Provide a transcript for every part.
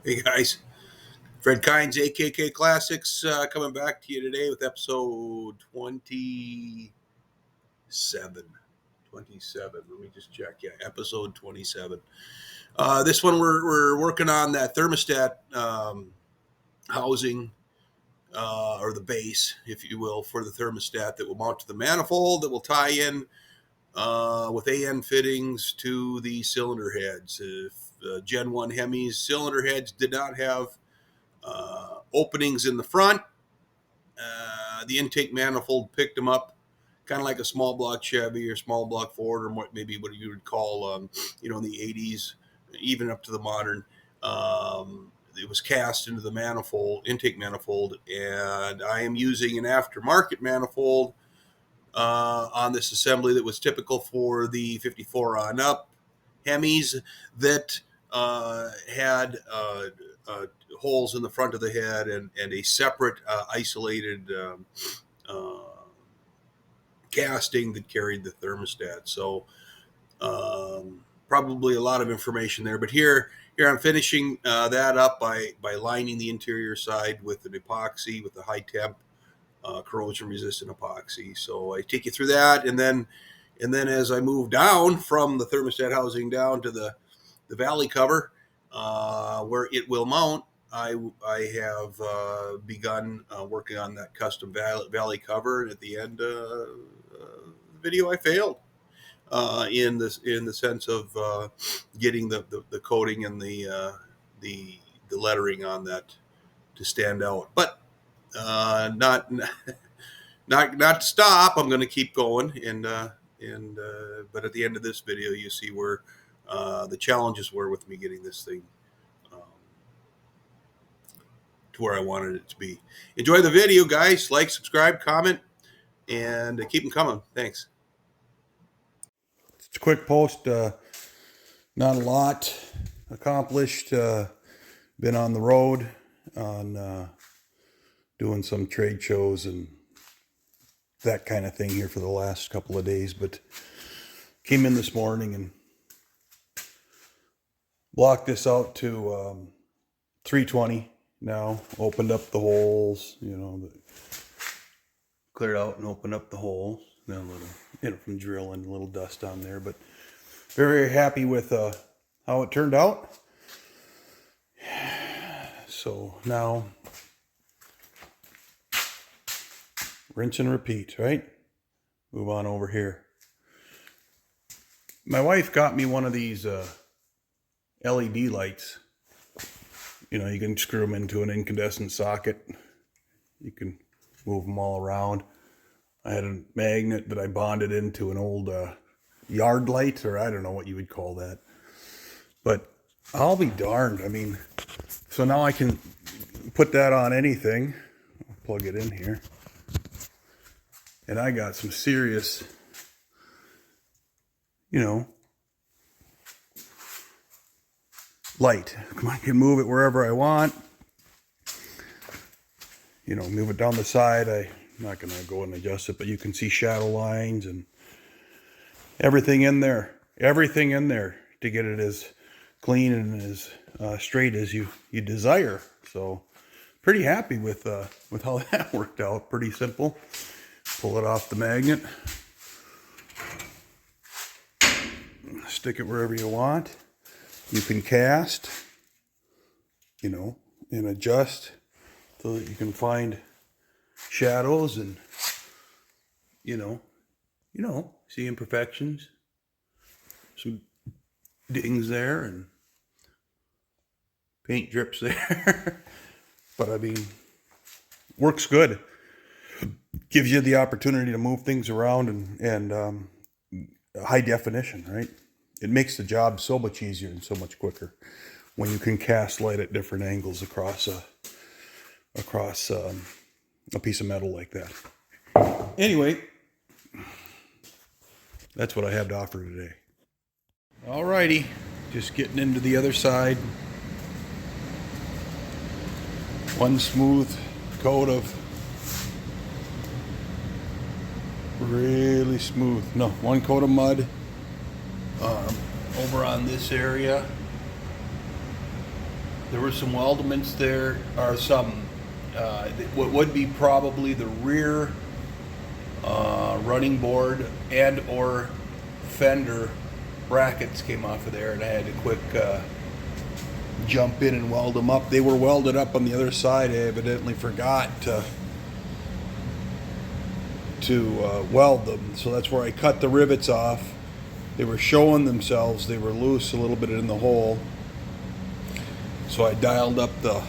Hey guys, Fred Kynes, AKK Classics, coming back to you today with episode 27. 27. Let me just check. Yeah, episode 27. This one we're working on that thermostat housing, or the base, if you will, for the thermostat that will mount to the manifold that will tie in with AN fittings to the cylinder heads. If Gen 1 HEMI's cylinder heads did not have openings in the front, the intake manifold picked them up, kind of like a small block Chevy or small block Ford, or maybe what you would call, in the 80s, even up to the modern. It was cast into the manifold, intake manifold, and I am using an aftermarket manifold on this assembly that was typical for the 54 on up HEMIs that had holes in the front of the head and a separate isolated casting that carried the thermostat. So probably a lot of information there, but here I'm finishing that up by lining the interior side with an epoxy, with a high temp corrosion resistant epoxy. So I take you through that, and then as I move down from the thermostat housing down to the valley cover, where it will mount, I have begun working on that custom valley cover, and at the end of the video, I failed in the sense of getting the coating and the lettering on that to stand out, but not to stop. I'm going to keep going, and but at the end of this video, you see where the challenges were with me getting this thing to where I wanted it to be. Enjoy the video, guys. Like, subscribe, comment, and keep them coming. Thanks. It's a quick post. Not a lot accomplished. Been on the road on doing some trade shows and that kind of thing here for the last couple of days, but came in this morning and blocked this out to 320 now. Opened up the holes, cleared out and opened up the holes. Then a little, from drilling, a little dust on there, but very, very happy with how it turned out. So now, rinse and repeat, right? Move on over here. My wife got me one of these LED lights. You can screw them into an incandescent socket. You can move them all around. I had a magnet that I bonded into an old yard light, or I don't know what you would call that. But I'll be darned. So now I can put that on anything. I'll plug it in here. And I got some serious, light. I can move it wherever I want. Move it down the side. I'm not going to go and adjust it, but you can see shadow lines and everything in there. Everything in there to get it as clean and as straight as you desire. So pretty happy with how that worked out. Pretty simple. Pull it off the magnet. Stick it wherever you want. You can cast, and adjust so that you can find shadows and, see imperfections. Some dings there and paint drips there. But works good. Gives you the opportunity to move things around and high definition, right? It makes the job so much easier and so much quicker when you can cast light at different angles across a piece of metal like that. Anyway, that's what I have to offer today. Alrighty, just getting into the other side. One smooth coat of really smooth. No, one coat of mud over on this area. There were some weldments there, or some, what would be probably the rear running board and or fender brackets came off of there, and I had to quick jump in and weld them up. They were welded up on the other side. I evidently forgot to weld them, so that's where I cut the rivets off. They were showing themselves. They were loose a little bit in the hole, so I dialed up the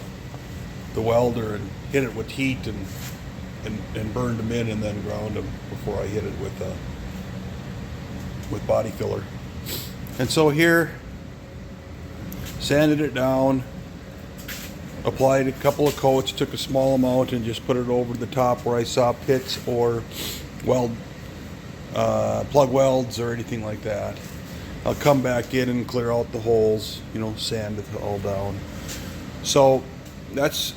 welder and hit it with heat and burned them in, and then ground them before I hit it with body filler. And so here, sanded it down, applied a couple of coats, took a small amount and just put it over the top where I saw pits or plug welds or anything like that. I'll come back in and clear out the holes, you know, sand it all down. So that's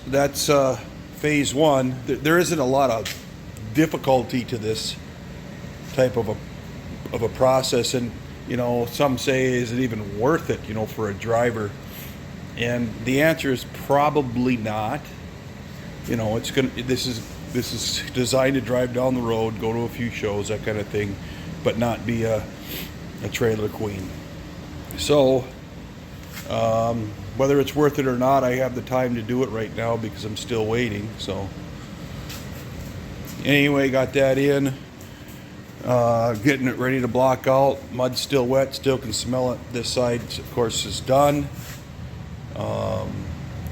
phase one. There isn't a lot of difficulty to this type of a process, and you know, some say, is it even worth it, you know, for a driver? And the answer is probably not. You know, this is designed to drive down the road, go to a few shows, that kind of thing, but not be a trailer queen. So whether it's worth it or not, I have the time to do it right now because I'm still waiting. So anyway, got that in, getting it ready to block out. Mud's still wet, still can smell it. This side, of course, is done.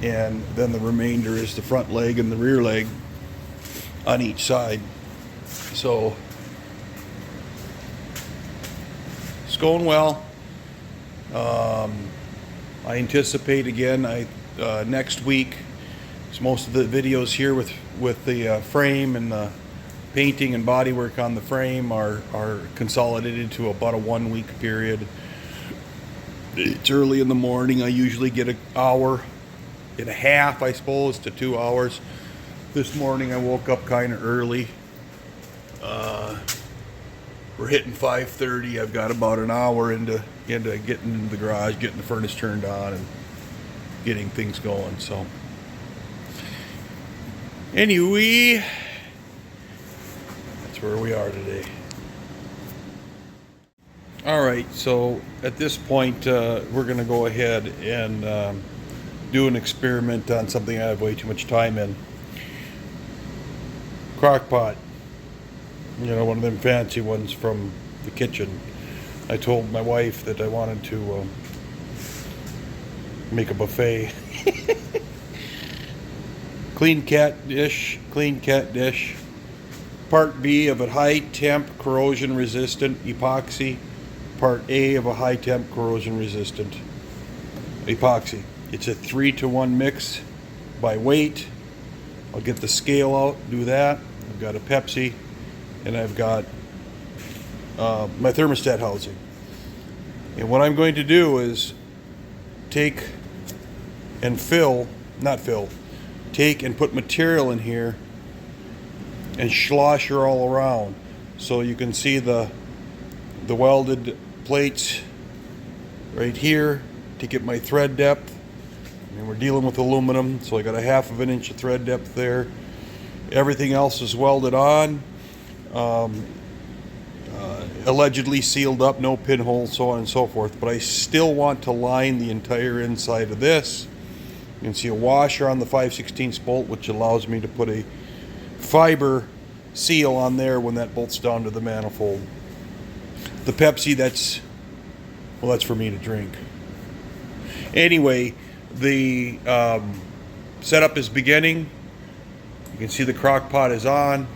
And then the remainder is the front leg and the rear leg on each side. So it's going well. I anticipate again, next week, so most of the videos here with the frame and the painting and bodywork on the frame are consolidated to about a 1 week period. It's early in the morning. I usually get an hour and a half, I suppose, to 2 hours. This morning I woke up kind of early. We're hitting 5:30. I've got about an hour into getting into the garage, getting the furnace turned on, and getting things going. So anyway, that's where we are today. All right, so at this point, we're going to go ahead and do an experiment on something I have way too much time in. Crock pot. You know, one of them fancy ones from the kitchen. I told my wife that I wanted to make a buffet. Clean cat dish. Part B of a high temp corrosion resistant epoxy. Part A of a high temp corrosion resistant epoxy. It's a 3-to-1 mix by weight. I'll get the scale out, do that. I've got a Pepsi, and I've got my thermostat housing. And what I'm going to do is take and take and put material in here and slosh her all around. So you can see the welded plates right here to get my thread depth. And we're dealing with aluminum, so I got a 1/2 inch of thread depth there. Everything else is welded on, allegedly sealed up, no pinholes, so on and so forth. But I still want to line the entire inside of this. You can see a washer on the 5/16 bolt, which allows me to put a fiber seal on there when that bolts down to the manifold. The Pepsi, that's for me to drink. Anyway, the setup is beginning. You can see the crock pot is on,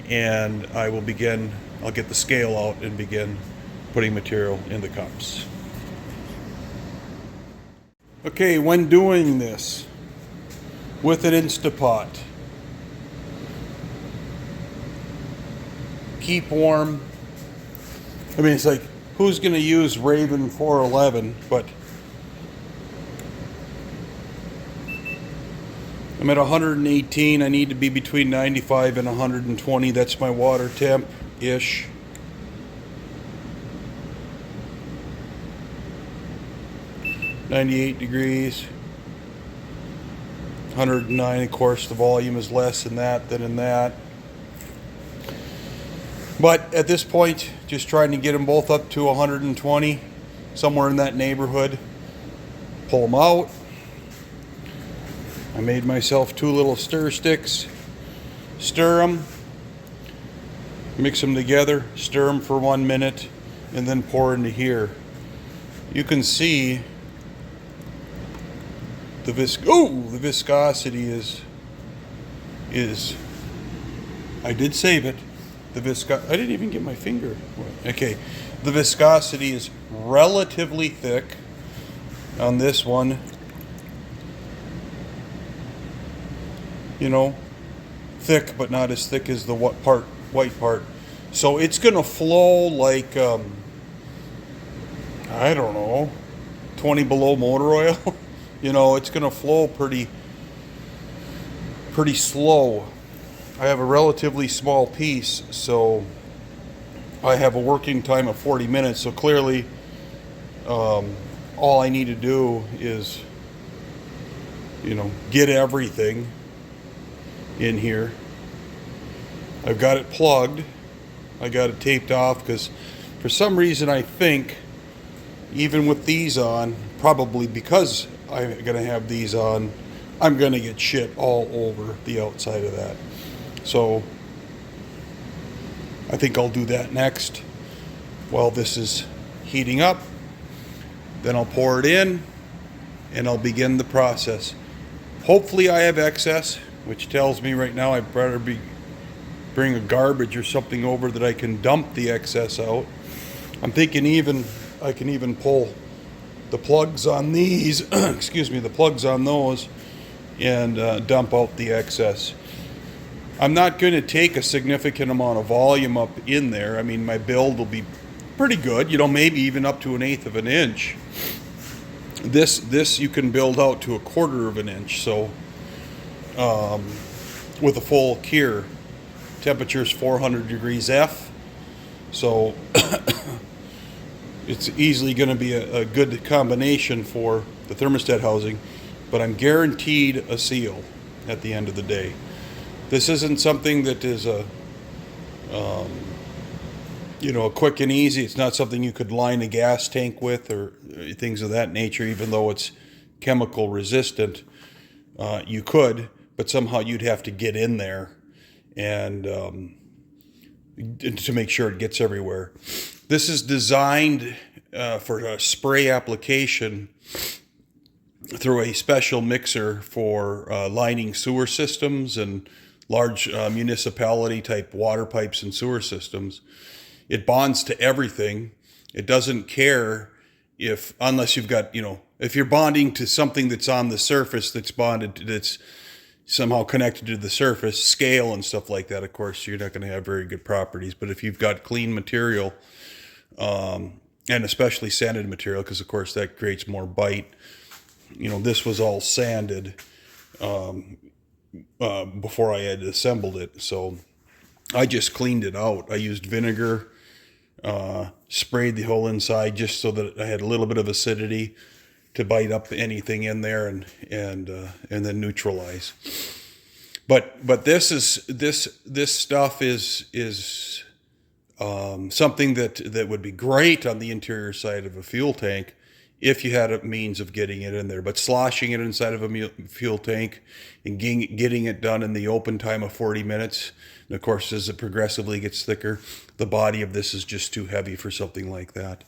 and I'll get the scale out and begin putting material in the cups. Okay, when doing this with an Instapot, keep warm. I mean, it's like, who's going to use Raven 411? But I'm at 118. I need to be between 95 and 120. That's my water temp-ish. .98 degrees. 109, of course, the volume is less in that than in that. But at this point, just trying to get them both up to 120, somewhere in that neighborhood. Pull them out. I made myself 2 little stir sticks. Stir them, mix them together, stir them for 1 minute, and then pour into here. You can see the viscosity is I did save it. I didn't even get my finger. Okay, the viscosity is relatively thick on this one. You know, thick, but not as thick as the white part. So it's gonna flow like I don't know, 20 below motor oil. You know, it's gonna flow pretty slow. I have a relatively small piece, so I have a working time of 40 minutes. So clearly, all I need to do is, you know, get everything in here. I've got it plugged. I got it taped off because for some reason I think even with these on, probably because I'm gonna have these on, I'm gonna get shit all over the outside of that. So I think I'll do that next while this is heating up. Then I'll pour it in and I'll begin the process. Hopefully I have excess, which tells me right now I better bring a garbage or something over that I can dump the excess out. I'm thinking I can even pull the plugs on these, excuse me, the plugs on those, and dump out the excess. I'm not going to take a significant amount of volume up in there. I mean, my build will be pretty good, you know, maybe even up to 1/8 of an inch. This you can build out to 1/4 of an inch. So with a full cure, temperature's 400 degrees F. So it's easily going to be a good combination for the thermostat housing, but I'm guaranteed a seal at the end of the day. This isn't something that is a quick and easy. It's not something you could line a gas tank with or things of that nature, even though it's chemical resistant. You could, but somehow you'd have to get in there and to make sure it gets everywhere. This is designed for a spray application through a special mixer for lining sewer systems and large municipality type water pipes and sewer systems. It bonds to everything. It doesn't care unless you've got, if you're bonding to something that's on the surface that's bonded, that's somehow connected to the surface, scale and stuff like that, of course, you're not going to have very good properties. But if you've got clean material, and especially sanded material, because of course that creates more bite. This was all sanded before I had assembled it, so I just cleaned it out. I used vinegar, sprayed the whole inside just so that I had a little bit of acidity to bite up anything in there and then neutralize. But this stuff is something that would be great on the interior side of a fuel tank if you had a means of getting it in there. But sloshing it inside of a fuel tank and getting it done in the open time of 40 minutes, and of course as it progressively gets thicker, the body of this is just too heavy for something like that.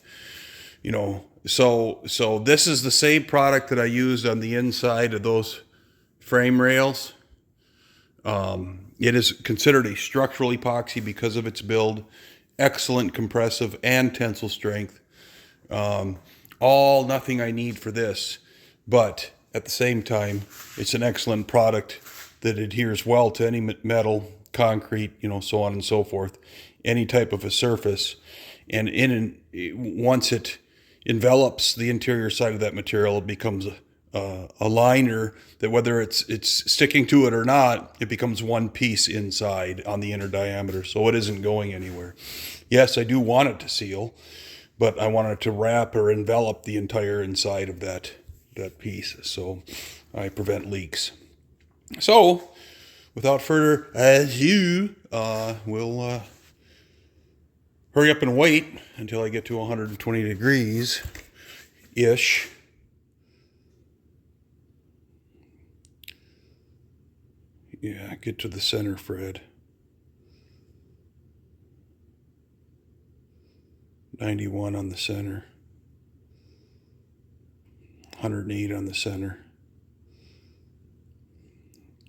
So this is the same product that I used on the inside of those frame rails. It is considered a structural epoxy because of its build, excellent compressive and tensile strength. Nothing I need for this, but at the same time, it's an excellent product that adheres well to any metal, concrete, so on and so forth, any type of a surface. And once it envelops the interior side of that material, it becomes a liner that whether it's sticking to it or not, it becomes one piece inside on the inner diameter. So it isn't going anywhere. Yes, I do want it to seal, but I want it to wrap or envelop the entire inside of that piece, so I prevent leaks. So, without further ado, we'll hurry up and wait until I get to 120 degrees-ish. Yeah, get to the center, Fred. 91 on the center. 108 on the center.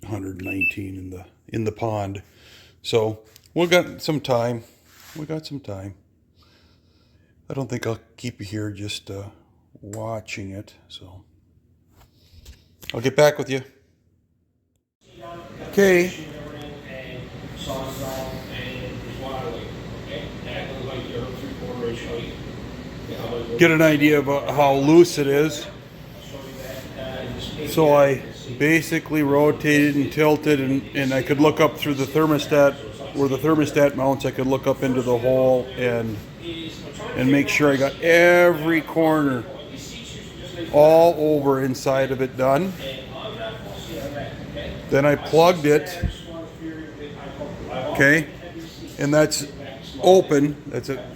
119 in the pond. So we've got some time. I don't think I'll keep you here just watching it. So I'll get back with you. Okay. Get an idea of how loose it is. So I basically rotated and tilted, and I could look up through the thermostat, where the thermostat mounts. I could look up into the hole and make sure I got every corner all over inside of it done. Then I plugged it, okay, and that's open.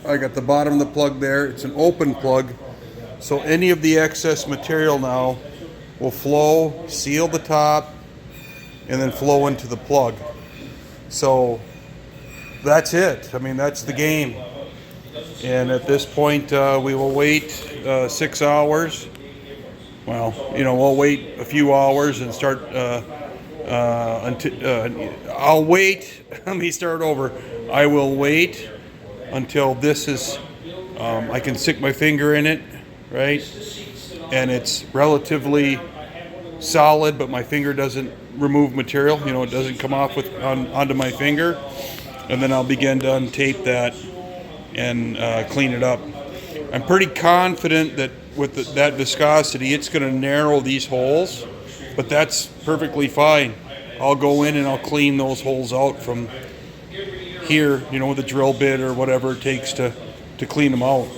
I got the bottom of the plug there. It's an open plug, so any of the excess material now will flow, seal the top, and then flow into the plug. So that's it. I mean, that's the game. And at this point, we will wait 6 hours. Well, we'll wait a few hours and start I'll wait. Let me start over. I will wait until this is, I can stick my finger in it, right? And it's relatively solid, but my finger doesn't remove material. It doesn't come off onto my finger. And then I'll begin to untape that and clean it up. I'm pretty confident that with that viscosity, it's going to narrow these holes, but that's perfectly fine. I'll go in and I'll clean those holes out from here, with a drill bit or whatever it takes to clean them out.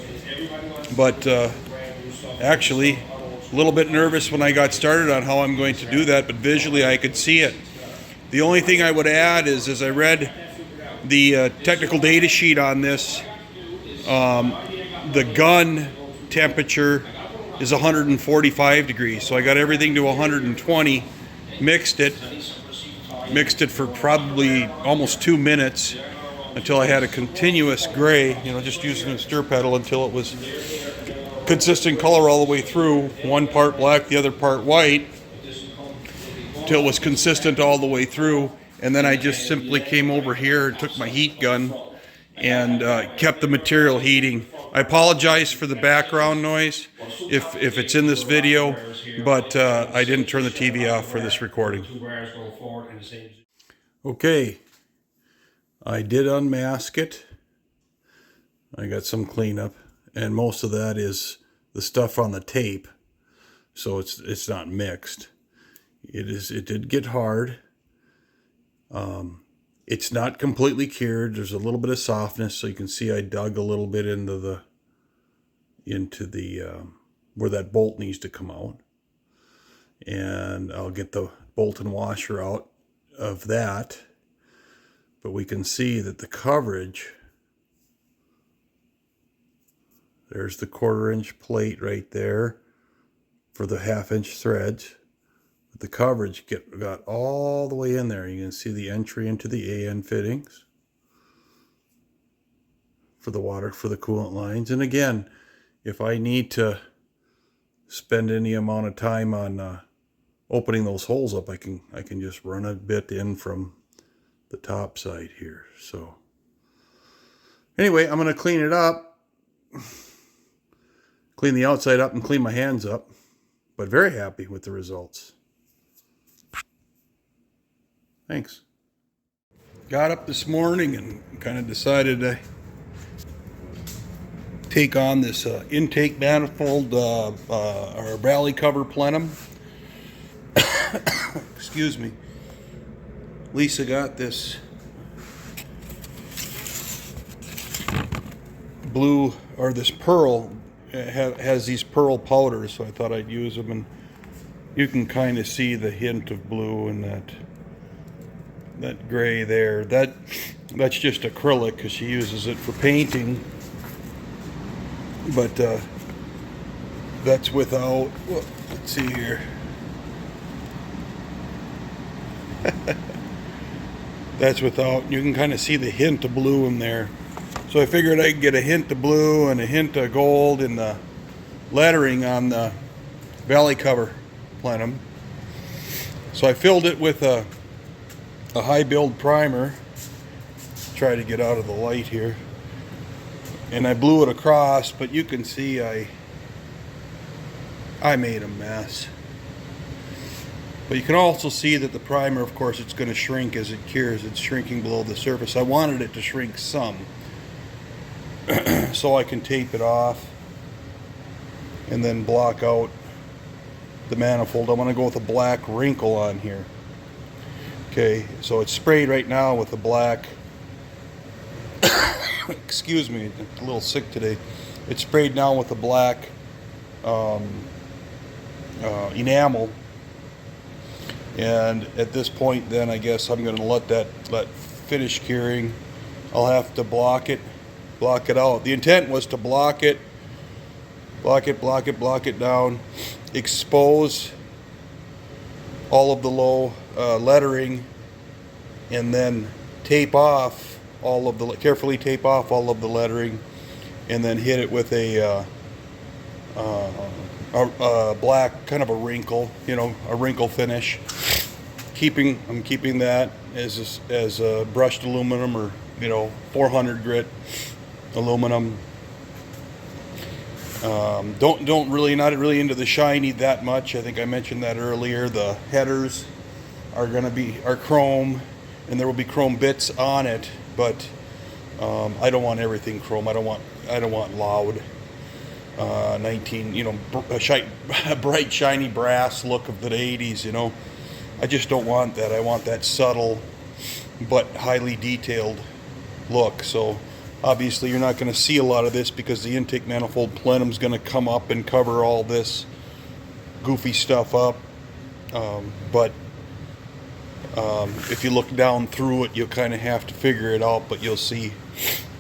But actually, a little bit nervous when I got started on how I'm going to do that, but visually I could see it. The only thing I would add is, as I read the technical data sheet on this, the gun temperature is 145 degrees. So I got everything to 120, mixed it for probably almost 2 minutes until I had a continuous gray, just using a stir pedal until it was consistent color all the way through, one part black, the other part white, till it was consistent all the way through. And then I just simply came over here and took my heat gun and kept the material heating. I apologize for the background noise if it's in this video, but I didn't turn the TV off for this recording. Okay, I did unmask it. I got some cleanup, and most of that is the stuff on the tape, so it's not mixed. It did get hard. It's not completely cured. There's a little bit of softness, so you can see I dug a little bit into the where that bolt needs to come out, and I'll get the bolt and washer out of that. But we can see that the coverage, there's the 1/4-inch plate right there for the 1/2-inch threads. But the coverage got all the way in there. You can see the entry into the AN fittings for the water, for the coolant lines. And again, if I need to spend any amount of time on opening those holes up, I can just run a bit in from the top side here. So anyway, I'm going to clean it up, clean the outside up, and clean my hands up, but very happy with the results. Thanks. Got up this morning and kind of decided to take on this intake manifold or valley cover plenum. Excuse me. Lisa got this blue, or this pearl, has these pearl powders, so I thought I'd use them and you can kind of see the hint of blue in that gray there. That's just acrylic because she uses it for painting. But that's without, well, let's see here. That's without, you can kind of see the hint of blue in there. So I figured I'd get a hint of blue and a hint of gold in the lettering on the valley cover plenum. So I filled it with a high build primer. Try to get out of the light here. And I blew it across, but you can see I made a mess. But you can also see that the primer, of course, it's going to shrink as it cures. It's shrinking below the surface. I wanted it to shrink some. So I can tape it off and then block out the manifold. I want to go with a black wrinkle on here. Okay, so it's sprayed right now with the black. Excuse me, I'm a little sick today. It's sprayed now with the black enamel. And at this point, then I guess I'm going to let finish curing. I'll have to block it out. The intent was to block it down, expose all of the low lettering, and then carefully tape off all of the lettering, and then hit it with a black, kind of a wrinkle, a wrinkle finish. I'm keeping that as brushed aluminum, or 400 grit aluminum. Not really into the shiny that much. I think I mentioned that earlier. The headers are chrome, and there will be chrome bits on it, but I don't want everything chrome. I don't want loud bright shiny brass look of the 80s. I just don't want that. I want that subtle but highly detailed look. So obviously you're not going to see a lot of this because the intake manifold plenum is going to come up and cover all this goofy stuff up. But if you look down through it, you'll kind of have to figure it out, but you'll see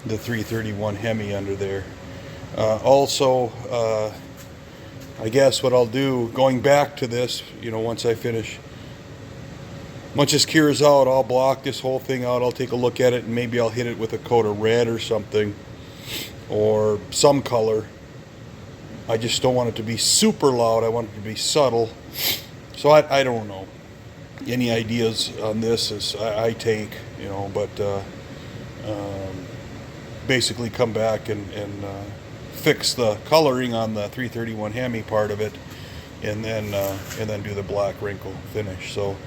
the 331 HEMI under there. Also, I guess what I'll do, going back to this, once this cures out, I'll block this whole thing out. I'll take a look at it, and maybe I'll hit it with a coat of red or something, or some color. I just don't want it to be super loud. I want it to be subtle. So I don't know. Any ideas on this is I take, but basically come back and fix the coloring on the 331 HEMI part of it, and then do the black wrinkle finish. So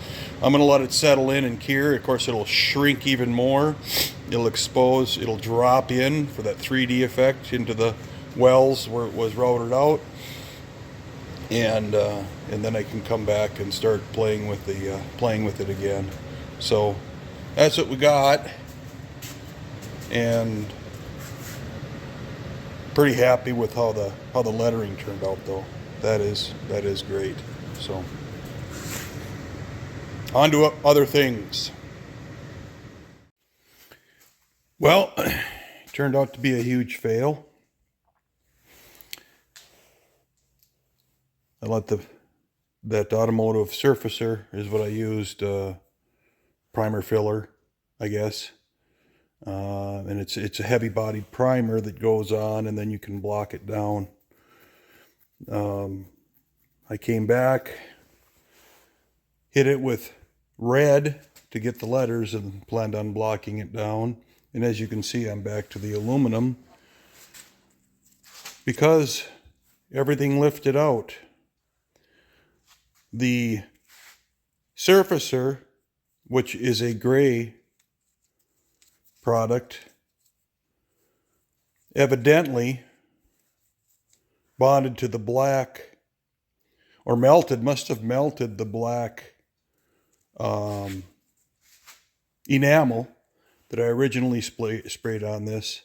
I'm going to let it settle in and cure. Of course, it'll shrink even more. It'll expose. It'll drop in for that 3D effect into the wells where it was routed out, and then I can come back and start playing with it again. So that's what we got, and pretty happy with how the lettering turned out, though. That is great. So on to other things. Well, it turned out to be a huge fail. I let that automotive surfacer is what I used, primer filler, I guess. And it's a heavy bodied primer that goes on, and then you can block it down. I came back, hit it with red to get the letters, and planned on blocking it down. And as you can see, I'm back to the aluminum because everything lifted out. The surfacer, which is a gray product, evidently bonded to the black, or must have melted the black enamel that I originally sprayed on this,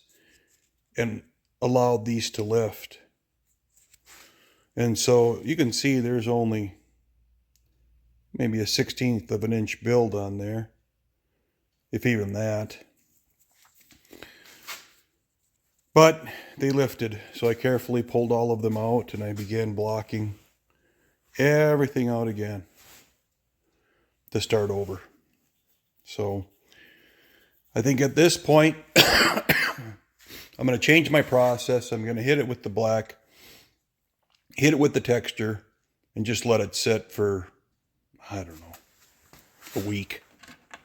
and allowed these to lift. And so you can see there's only maybe a 1/16 of an inch build on there, if even that. But they lifted, so I carefully pulled all of them out and I began blocking everything out again to start over. So I think at this point, I'm going to change my process. I'm going to hit it with the black, hit it with the texture, and just let it sit for, I don't know, a week,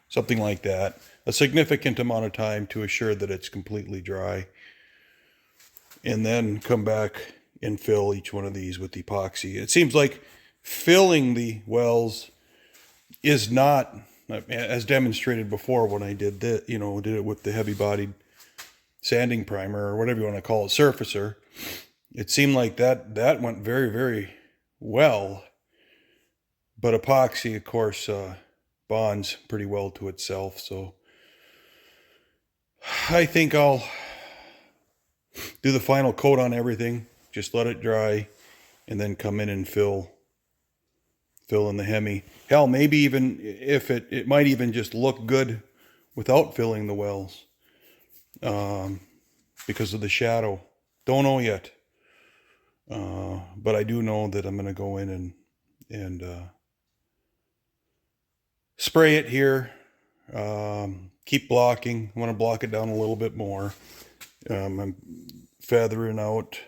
something like that. A significant amount of time to assure that it's completely dry. And then come back and fill each one of these with epoxy. It seems like filling the wells is not, as demonstrated before when I did that, did it with the heavy-bodied sanding primer or whatever you want to call it, surfacer. It seemed like that went very, very well. But epoxy, of course, bonds pretty well to itself. So I think I'll do the final coat on everything, just let it dry, and then come in and fill in the HEMI. Hell, maybe even if it might even just look good without filling the wells, because of the shadow. Don't know yet, but I do know that I'm going to go in and spray it here. Keep blocking. I want to block it down a little bit more. I'm feathering out